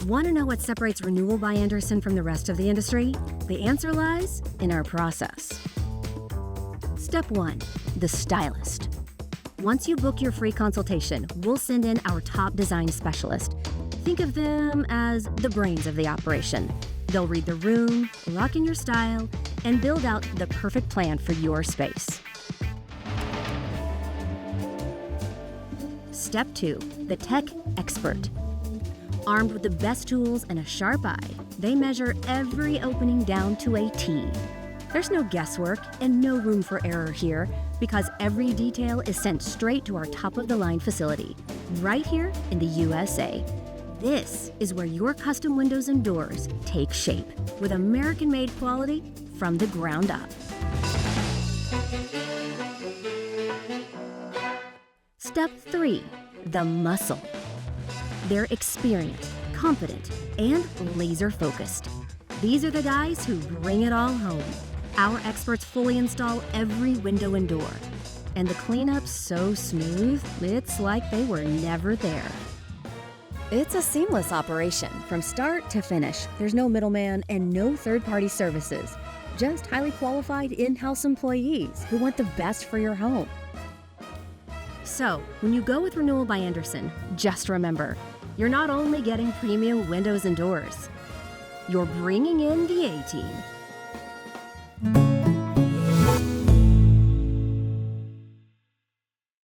Want to know what separates Renewal by Andersen from the rest of the industry? The answer lies in our process. Step 1. The stylist. Once you book your free consultation, we'll send in our top design specialist. Think of them as the brains of the operation. They'll read the room, lock in your style, and build out the perfect plan for your space. Step 2. The tech expert. Armed with the best tools and a sharp eye, they measure every opening down to a T. There's no guesswork and no room for error here because every detail is sent straight to our top-of-the-line facility, right here in the USA. This is where your custom windows and doors take shape with American-made quality from the ground up. Step 3. The muscle. They're experienced, confident, and laser-focused. These are the guys who bring it all home. Our experts fully install every window and door. And the cleanup's so smooth, it's like they were never there. It's a seamless operation from start to finish. There's no middleman and no third-party services. Just highly qualified in-house employees who want the best for your home. So, when you go with Renewal by Andersen, just remember, you're not only getting premium windows and doors, you're bringing in the A-team.